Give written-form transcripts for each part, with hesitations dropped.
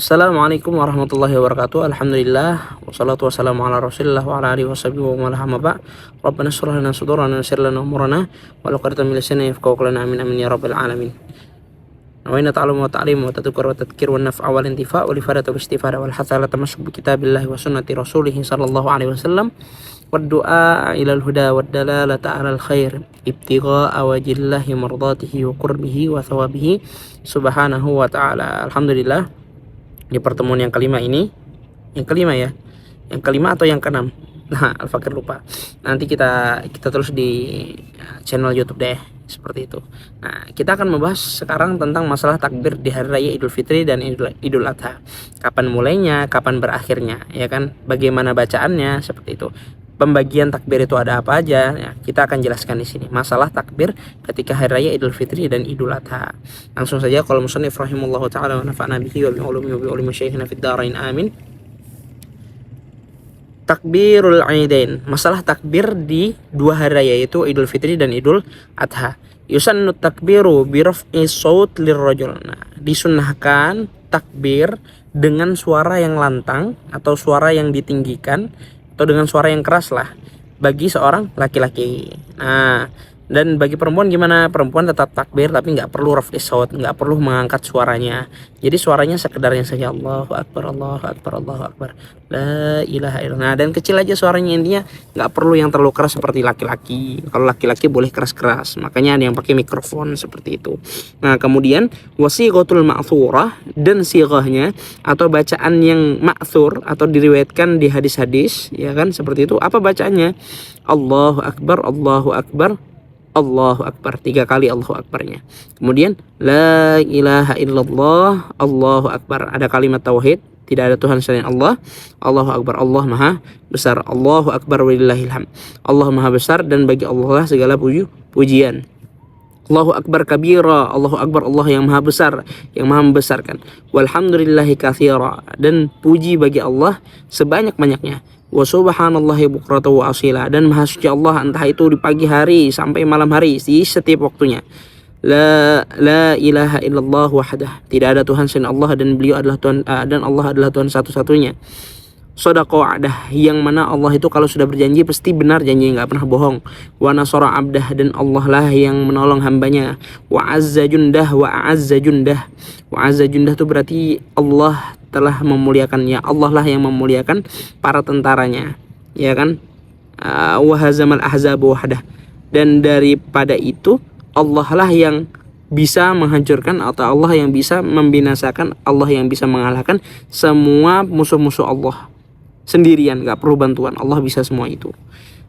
Assalamualaikum warahmatullahi wabarakatuh. Alhamdulillah wassalatu wassalamu ala Rasulillah wa ala alihi washabihi wa man wala ba'. Rabbana shrah lana sudurana wa yassir lana umurana wa laqad min lisani yafqahu qawlana amin amin ya rabbal alamin. Nawaina ta'allum wa ta'lim wa tadhkur wa tadhkir wa naf'a wal intifa' wa ifadatu wal istifada wal hasala tamassuk bi kitabillahi wa sunnati rasulih sallallahu alaihi wasallam wad du'a ila al huda wad dalalata ala al khair ibtigha'a wajhillahi mardatihi wa qurbihi wa thawabihi subhanahu wa ta'ala. Alhamdulillah, di pertemuan yang kelima ini, yang kelima ya, yang kelima atau yang keenam, nah Al-Fakir lupa, nanti kita terus di channel YouTube deh, seperti itu. Nah, kita akan membahas sekarang tentang masalah takbir di hari raya Idul Fitri dan Idul Adha. Kapan mulainya, kapan berakhirnya, ya kan, bagaimana bacaannya, seperti itu. Pembagian takbir itu ada apa aja, ya, kita akan jelaskan di sini. Masalah takbir ketika hari raya Idul Fitri dan Idul Adha. Langsung saja, kalau musannif rahimahullahu taala wa nafa'na bihi wa bi ulumihi wa bi ulumi syekhina fid dharain amin. Takbirul Aidain, masalah takbir di dua hari raya yaitu Idul Fitri dan Idul Adha. Yusannu takbiru bi raf'i shaut lirrajul. Nah, disunnahkan takbir dengan suara yang lantang atau suara yang ditinggikan atau dengan suara yang keras lah bagi seorang laki-laki. Nah, dan bagi perempuan gimana? Perempuan tetap takbir tapi nggak perlu raf'i shaut, nggak perlu mengangkat suaranya. Jadi suaranya sekedarnya saja, Allahu Akbar, Allahu Akbar, Allahu Akbar, la ilaha illallah. Nah, dan kecil aja suaranya, intinya nggak perlu yang terlalu keras seperti laki-laki. Kalau laki-laki boleh keras-keras, makanya ada yang pakai mikrofon seperti itu. Nah, kemudian wasighatul ma'thurah, dan sighahnya atau bacaan yang ma'thur atau diriwayatkan di hadis-hadis, ya kan, seperti itu. Apa bacaannya? Allahu Akbar, Allahu Akbar, Allahu Akbar, 3 kali Allahu Akbarnya. Kemudian la ilaha illallah, Allahu Akbar, ada kalimat tauhid, tidak ada Tuhan selain Allah. Allahu Akbar, Allah Maha Besar. Allahu Akbar walillahil hamd, Allah Maha Besar dan bagi Allah segala pujian. Allahu Akbar kabira, Allahu Akbar, Allah yang Maha Besar, yang Maha membesarkan. Walhamdulillahi katsira, dan puji bagi Allah sebanyak-banyaknya. Wa subhanallahi bukratan wa asila, dan maha suci Allah entah itu di pagi hari sampai malam hari, di setiap waktunya. La ilaha illallah wahdah, tidak ada Tuhan selain Allah dan beliau adalah Tuhan, dan Allah adalah Tuhan satu-satunya. Shadaqa wa'dah, yang mana Allah itu kalau sudah berjanji pasti benar janjinya, nggak pernah bohong. Wa nasara abdah, dan Allah lah yang menolong hambanya. Wa azza jundah, wa a'azza jundah. Wa azza jundah itu berarti Allah telah memuliakannya, Allah lah yang memuliakan para tentaranya, ya kan. Wa hazamal ahzab wahdah, dan daripada itu Allah lah yang bisa menghancurkan atau Allah yang bisa membinasakan, Allah yang bisa mengalahkan semua musuh-musuh Allah sendirian, nggak perlu bantuan, Allah bisa semua itu.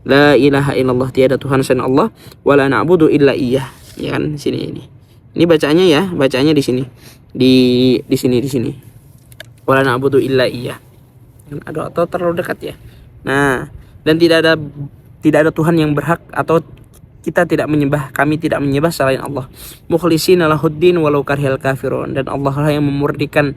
La ilaha illallah, tiada Tuhan selain Allah, wala na'budu illa iyyah, ya kan. Ini bacaannya ya, bacaannya di sini, di sini wala na'budu illa iyyah. Aduh, atau terlalu dekat ya. Nah, dan tidak ada Tuhan yang berhak atau kita tidak menyembah, kami tidak menyembah selain Allah. Mukhlishina lahuddin walau karihal kafirun, dan Allah lah yang memurnikan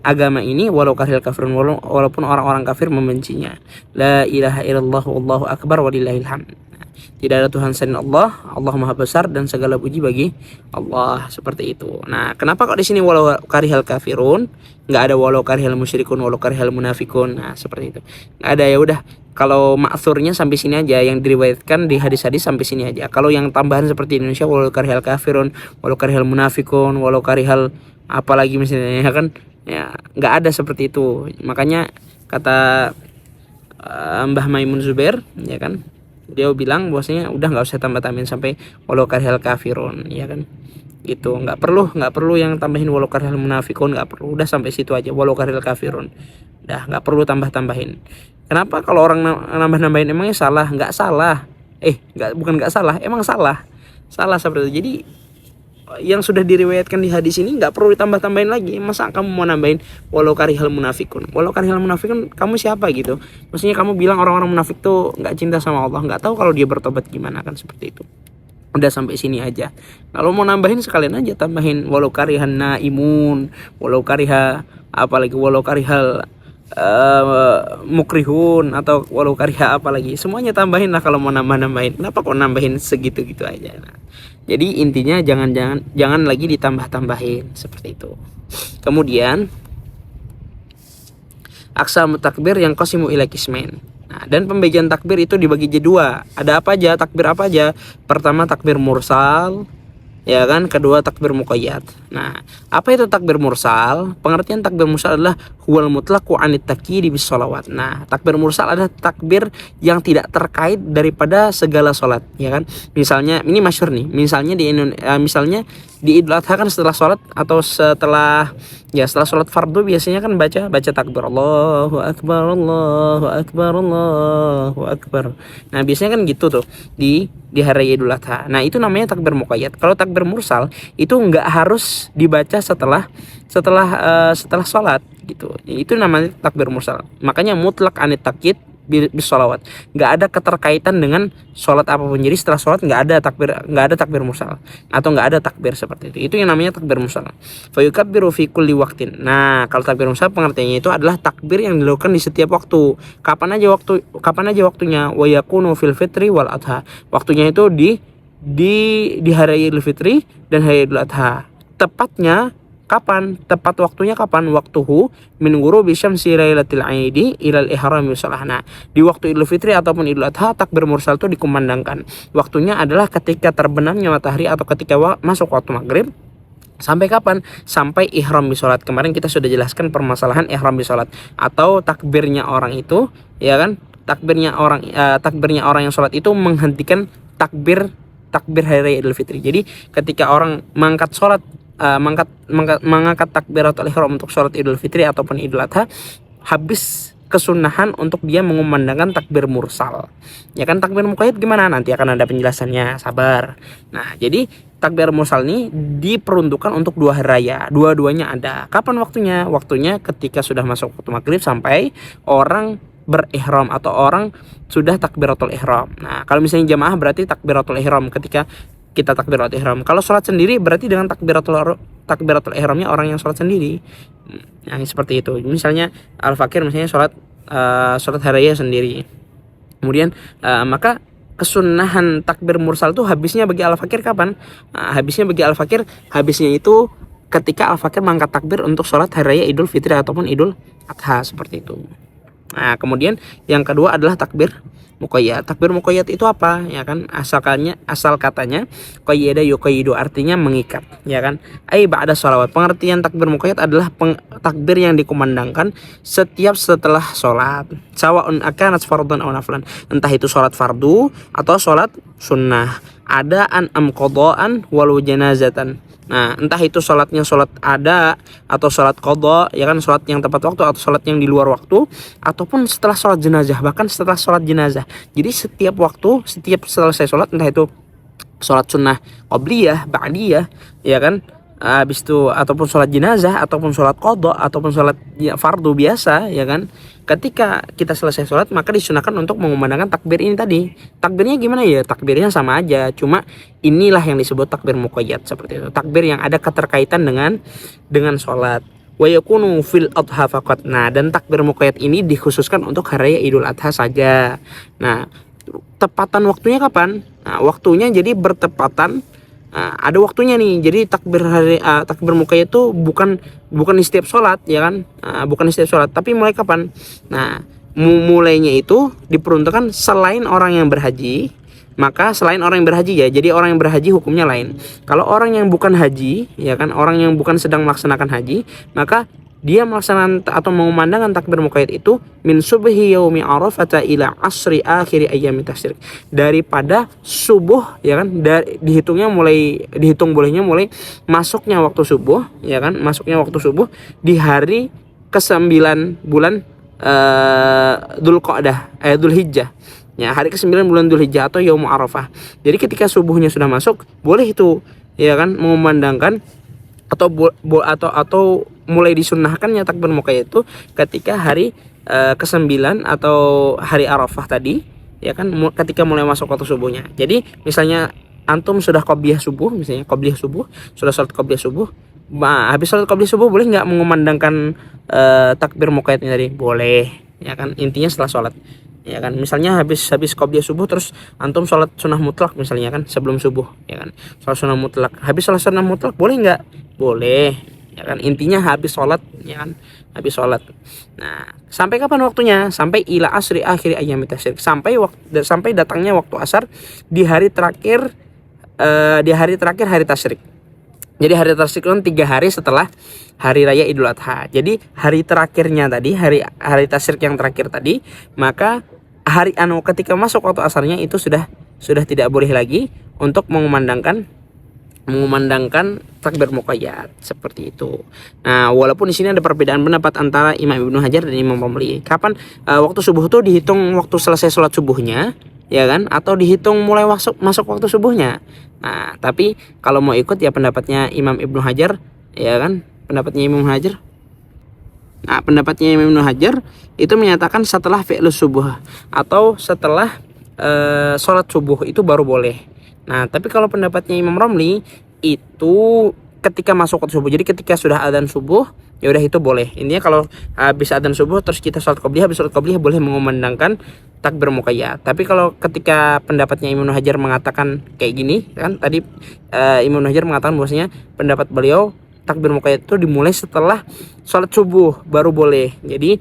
agama ini walau karihal kafirun, walaupun orang-orang kafir membencinya. La ilaha illallah wallahu akbar walillahil hamd. Tidak ada Tuhan selain Allah, Allah Maha Besar dan segala puji bagi Allah, seperti itu. Nah, kenapa kok di sini walau karihal kafirun, nggak ada walau karihal musyrikun, walau karihal munafikun? Nah, seperti itu. Nggak ada, ya udah. Kalau ma'thurnya sampai sini aja, yang diriwayatkan di hadis-hadis sampai sini aja. Kalau yang tambahan seperti Indonesia walau karihal kafirun, walau karihal munafikun, walau karihal apalagi misalnya, ya kan? Ya, nggak ada seperti itu. Makanya kata Mbah Maimun Zubair, ya kan, dia bilang bahwasanya udah nggak usah tambah-tambahin sampai walau karihal kafirun, ya kan, gitu. Nggak perlu yang tambahin walau karihal munafikun, nggak perlu, udah sampai situ aja, walau karihal kafirun, udah nggak perlu tambah-tambahin. Kenapa kalau orang nambah-nambahin? Emangnya salah? Nggak salah, bukan nggak salah, emang salah seperti itu. Jadi yang sudah diriwayatkan di hadis ini nggak perlu ditambah-tambahin lagi. Masa kamu mau nambahin walau karihal munafikun? Walau karihal munafikun, kamu siapa gitu? Maksudnya kamu bilang orang-orang munafik tuh nggak cinta sama Allah, nggak tahu kalau dia bertobat gimana, kan seperti itu. Udah sampai sini aja. Kalau mau nambahin sekalian aja tambahin walau karihan naimun, walau kariha apalagi, walau karihal mukrihun, atau walau kariha apalagi, semuanya tambahin lah kalau mau nambahin. Kenapa kok nambahin segitu-gitu aja? Nah, jadi intinya jangan lagi ditambah-tambahin seperti itu. Kemudian aqsamut takbir yang qasimu ila qismain. Nah, dan pembagian takbir itu dibagi jadi dua. Ada apa aja? Takbir apa aja? Pertama takbir mursal, ya kan, kedua takbir muqayyad. Nah, apa itu takbir mursal? Pengertian takbir mursal adalah huwal mutlaqu anit takyidi bis shalawat. Nah, takbir mursal adalah takbir yang tidak terkait daripada segala salat, ya kan. Misalnya ini masyhur nih, misalnya di Idul Adha kan setelah salat atau setelah salat fardu biasanya kan baca takbir Allahu akbar Allahu akbar Allahu akbar. Nah, biasanya kan gitu tuh di hari Idul Adha. Nah, itu namanya takbir muqayyad. Kalau takbir mursal itu nggak harus dibaca setelah sholat gitu. Itu namanya takbir mursal. Makanya mutlak anit takyid bis sholawat. Nggak ada keterkaitan dengan sholat apapun. Jadi setelah sholat nggak ada takbir mursal atau nggak ada takbir seperti itu. Itu yang namanya takbir mursal. Fa yukabbiru fi kulli waqtin. Nah, kalau takbir mursal pengertiannya itu adalah takbir yang dilakukan di setiap waktu. Kapan aja waktunya. Wa yakunu fil fitri wal adha. Waktunya itu di hari Idul Fitri dan hari Idul Adha. Tepatnya kapan? Tepat waktunya kapan? Waktuhu min ghurubi syamsi lailatul aidi ilal ihram yusalah. Nah, di waktu Idul Fitri ataupun Idul Adha takbir mursal itu dikumandangkan. Waktunya adalah ketika terbenamnya matahari atau ketika masuk waktu maghrib. Sampai kapan? Sampai ihram bisolat. Kemarin kita sudah jelaskan permasalahan ihram bisolat atau takbirnya orang itu, ya kan? Takbirnya orang yang sholat itu menghentikan takbir hari Idul Fitri. Jadi ketika orang mengangkat takbiratul ihram untuk sholat Idul Fitri ataupun Idul Adha, habis kesunahan untuk dia mengumandangkan takbir mursal. Ya kan, takbir muqayyad gimana? Nanti akan ada penjelasannya, sabar. Nah, jadi takbir mursal ini diperuntukkan untuk 2 hari raya. Dua-duanya ada. Kapan waktunya? Waktunya ketika sudah masuk waktu maghrib sampai orang berihram atau orang sudah takbiratul ihram. Nah, kalau misalnya jamaah berarti takbiratul ihram ketika kita takbiratul ihram. Kalau sholat sendiri berarti dengan takbiratul ihramnya orang yang sholat sendiri. Nah, seperti itu. Misalnya al-fakir misalnya sholat hari raya sendiri. Kemudian maka kesunahan takbir mursal itu habisnya bagi al-fakir kapan? Habisnya itu ketika al-fakir mengangkat takbir untuk sholat hari raya Idul Fitri ataupun Idul Adha, seperti itu. Nah, kemudian yang kedua adalah takbir muqayyad. Takbir muqayyad itu apa? Ya kan, asal katanya qayyada yuqayyidu, artinya mengikat, ya kan. Ai ba'da sholawat. Pengertian takbir muqayyad adalah takbir yang dikumandangkan setiap setelah sholat. Sawa'un akanat fardhan aw naflan. Entah itu sholat fardu atau sholat sunnah. Adaan am qadaan walau janazatan. Nah, entah itu sholatnya sholat ada atau sholat qadha, ya kan, sholat yang tepat waktu atau sholat yang di luar waktu, ataupun setelah sholat jenazah, bahkan setelah sholat jenazah. Jadi setiap selesai sholat, entah itu sholat sunnah qabliyah, ba'diyah, ya kan, habis itu ataupun sholat jenazah ataupun sholat qadha ataupun sholat fardu biasa, ya kan, ketika kita selesai sholat maka disunahkan untuk mengumandangkan takbir ini tadi. Takbirnya gimana ya? Takbirnya sama aja, cuma inilah yang disebut takbir muqayyad, seperti itu. Takbir yang ada keterkaitan dengan sholat. Wa yakunu fil adha faqat. Nah, dan takbir muqayyad ini dikhususkan untuk hari raya Idul Adha saja. Nah, tepatan waktunya kapan? Nah, waktunya jadi bertepatan. Ada waktunya nih. Jadi takbir muqayyad itu bukan di setiap sholat, ya kan? Bukan di setiap sholat, tapi mulai kapan? Nah, mulainya itu diperuntukkan selain orang yang berhaji. Maka selain orang yang berhaji, ya, jadi orang yang berhaji hukumnya lain. Kalau orang yang bukan haji, ya kan, orang yang bukan sedang melaksanakan haji, maka dia melaksanakan atau mengumandangkan takbir muqayyad itu min subhi yaumi arafah ila asri akhiri ayyamit tasyrik, daripada subuh, ya kan, dihitung bolehnya mulai masuknya waktu subuh, ya kan, masuknya waktu subuh di hari ke-9 bulan Dzulhijjah. Ya, hari ke-9 bulan Dzulhijjah atau yaum arafah. Jadi ketika subuhnya sudah masuk, boleh itu, ya kan, mengumandangkan atau mulai disunnahkannya takbir muqayyad itu ketika hari ke-9 atau hari Arafah tadi, ya kan, ketika mulai masuk waktu subuhnya. Jadi misalnya antum sudah qobliyah subuh, sudah sholat qobliyah subuh, habis sholat qobliyah subuh boleh nggak mengumandangkan takbir muqayyad ini tadi? Boleh, ya kan, intinya setelah sholat, ya kan. Misalnya habis qobliyah subuh terus antum sholat sunnah mutlak misalnya kan sebelum subuh, ya kan, sholat sunnah mutlak, habis sholat sunnah mutlak boleh nggak? Boleh, ya kan, intinya habis sholat, ya kan, habis sholat. Nah, sampai kapan waktunya? Sampai ila asri akhir ayyam tasyrik, sampai datangnya waktu asar di hari terakhir hari tasyrik. Jadi hari tasyrik kan 3 hari setelah hari raya Idul Adha. Jadi hari terakhirnya tadi, hari tasyrik yang terakhir tadi, maka ketika masuk waktu asarnya itu sudah tidak boleh lagi untuk mengumandangkan takbir muqayyad seperti itu. Nah, walaupun di sini ada perbedaan pendapat antara Imam Ibnu Hajar dan Imam Romli. Kapan waktu subuh itu dihitung waktu selesai sholat subuhnya, ya kan? Atau dihitung mulai masuk waktu subuhnya. Nah, tapi kalau mau ikut ya pendapatnya Imam Ibnu Hajar, ya kan? Pendapatnya Imam Hajar. Nah, pendapatnya Imam Ibnu Hajar itu menyatakan setelah fi'lus subuh atau setelah sholat subuh itu baru boleh. Nah, tapi kalau pendapatnya Imam Romli itu ketika masuk waktu subuh. Jadi ketika sudah adzan subuh, ya udah itu boleh. Intinya kalau habis adzan subuh terus kita sholat qobliyah, habis sholat qobliyah boleh mengumandangkan takbir muqayyad. Tapi kalau ketika pendapatnya Imam Hajar mengatakan kayak gini, kan tadi Imam Hajar mengatakan bahwasanya pendapat beliau takbir muqayyad itu dimulai setelah sholat subuh baru boleh. Jadi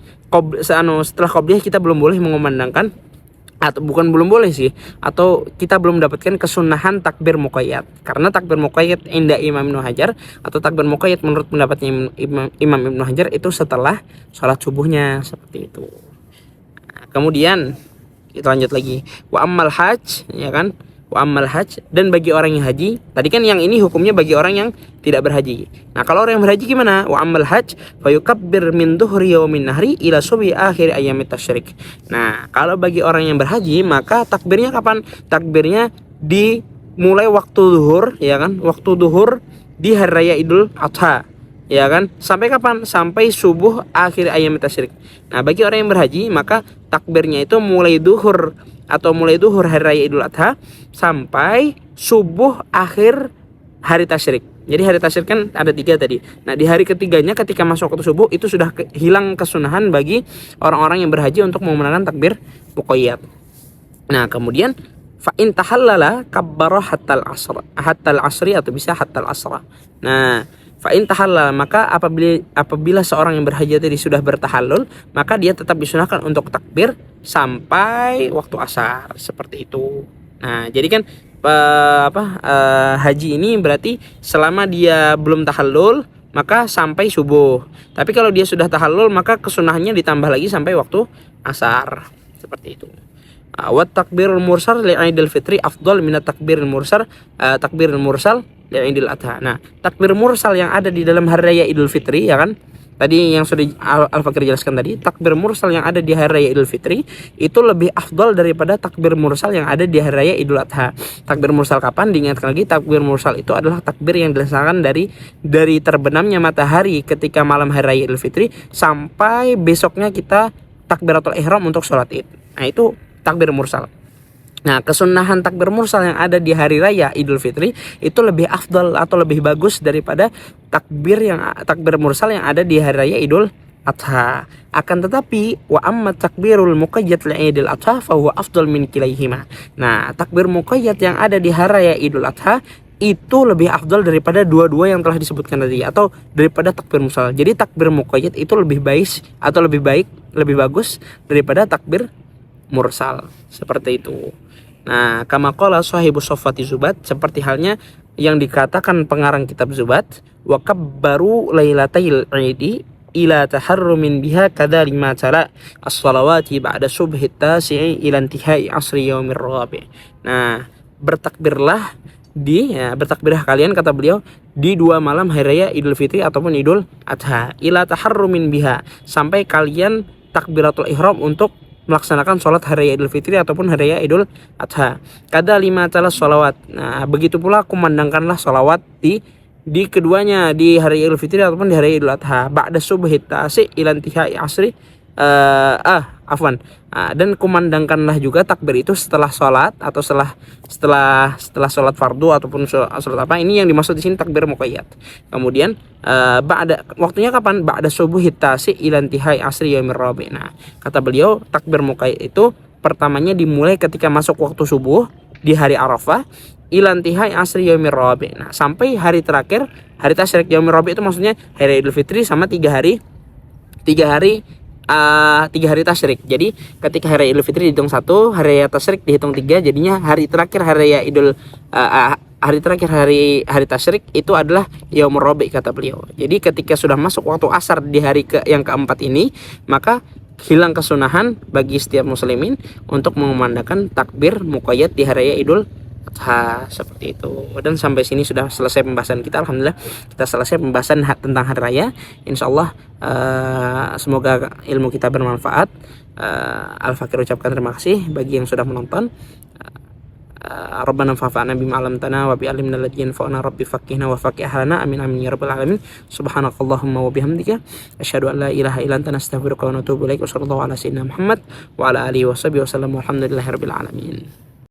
setelah qobliyah kita belum boleh mengumandangkan, atau bukan belum boleh sih, atau kita belum mendapatkan kesunahan takbir muqayyad. Karena takbir muqayyad inda Imam Ibnu Hajar, atau takbir muqayyad menurut pendapatnya Imam Ibnu Hajar itu setelah sholat subuhnya, seperti itu. Nah, kemudian kita lanjut lagi, wa ammal hajj, ya kan, wa ammal hajj, dan bagi orang yang haji. Tadi kan yang ini hukumnya bagi orang yang tidak berhaji. Nah, kalau orang yang berhaji gimana? Wa ammal hajj fa yukabbir min dhuhri yaumin nahri ila subhi akhir ayyamit tasyrik. Nah, kalau bagi orang yang berhaji maka takbirnya kapan? Takbirnya dimulai waktu zuhur, ya kan? Waktu zuhur di hari raya Idul Adha, ya kan? Sampai kapan? Sampai subuh akhir ayyamit tasyrik. Nah, bagi orang yang berhaji maka takbirnya itu mulai zuhur hari raya Idul Adha sampai subuh akhir hari tasyrik. Jadi hari tasyrik kan ada 3 tadi. Nah, di hari ketiganya ketika masuk waktu subuh itu sudah hilang kesunahan bagi orang-orang yang berhaji untuk menggunakan takbir muqayyad. Nah, kemudian fa in tahallala kabbara hatta al-asri atau bisa hatta al-asra. Nah, fa in tahallala, maka apabila seorang yang berhaji tadi sudah bertahallul, maka dia tetap disunahkan untuk takbir sampai waktu asar, seperti itu. Nah, jadi kan haji ini berarti selama dia belum tahallul maka sampai subuh. Tapi kalau dia sudah tahallul maka kesunahannya ditambah lagi sampai waktu asar, seperti itu. Wa takbirul mursal li'idul fitri afdal min takbirul mursal li'idul adha. Nah, takbir mursal yang ada di dalam hari raya Idul Fitri, ya kan? Tadi yang sudah Al-Fakir jelaskan tadi, takbir mursal yang ada di hari raya Idul Fitri itu lebih afdal daripada takbir mursal yang ada di hari raya Idul Adha. Takbir mursal kapan? Diingatkan lagi, takbir mursal itu adalah takbir yang dilaksanakan dari terbenamnya matahari ketika malam hari raya Idul Fitri sampai besoknya kita takbiratul ihram untuk sholat Id. Nah, itu takbir mursal. Nah, kesunahan takbir mursal yang ada di hari raya Idul Fitri itu lebih afdal atau lebih bagus daripada takbir mursal yang ada di hari raya Idul Adha. Akan tetapi wa amma takbirul muqayyad li Idul Adha fa huwa afdal min kilaihima. Nah, takbir muqayyad yang ada di hari raya Idul Adha itu lebih afdal daripada dua-dua yang telah disebutkan tadi, atau daripada takbir mursal. Jadi takbir muqayyad itu lebih bagus daripada takbir mursal, seperti itu. Nah, kama qala sahibus Sofwati Zubat, seperti halnya yang dikatakan pengarang kitab Zubat, wa kabbaru lailatal idi ila taharrumin biha kadza lima tala as-salawati ba'da subhi tasi'i ila intihai asri yaumir rabi'. Nah, bertakbirlah kalian, kata beliau, di 2 malam hari raya Idul Fitri ataupun Idul Adha, ila taharrumin biha, sampai kalian takbiratul ihram untuk melaksanakan sholat hari raya Idul Fitri ataupun hari raya Idul Adha. Kada 5 sholawat. Nah, begitu pula kumandangkanlah sholawat di keduanya, di hari Idul Fitri ataupun di hari Idul Adha. Ba'da subhi tasi ila intihai asri dan kumandangkanlah juga takbir itu setelah sholat atau setelah sholat fardu ataupun sholat apa, ini yang dimaksud di sini takbir muqayyad. Kemudian waktunya kapan? Ba'da subuhi tasi ila intihai asri yaumir rabi'. Nah, kata beliau takbir muqayyad itu pertamanya dimulai ketika masuk waktu subuh di hari Arafah ila intihai asri yaumir rabi'. Nah, sampai hari terakhir hari tasyrik yaumir rabi' itu maksudnya hari Idul Fitri sama 3 hari tasyrik. Jadi ketika hari Idul Fitri dihitung 1, hari raya tasyrik dihitung 3, jadinya hari terakhir hari raya hari terakhir hari tasyrik itu adalah yaumur rabi' kata beliau. Jadi ketika sudah masuk waktu asar di hari yang keempat ini, maka hilang kesunahan bagi setiap muslimin untuk mengumandangkan takbir muqayyad di hari raya Idul Adha, seperti itu. Dan sampai sini sudah selesai pembahasan kita. Alhamdulillah kita selesai pembahasan tentang hari raya. Insyaallah semoga ilmu kita bermanfaat. Al-Fakir ucapkan terima kasih bagi yang sudah menonton. Rabbana fa'fa'na bima 'allamtana wa bi'allimna alladhi yanfa'una rabbi faqihna wa faqih ahlana amin amin ya rabbal alamin. Subhanakallahumma wa bihamdika asyhadu an la ilaha illa anta astaghfiruka wa atubu ilaik. Wassallallahu ala sayyidina Muhammad wa ala alihi washabihi wasallam. Walhamdulillahirabbil alamin.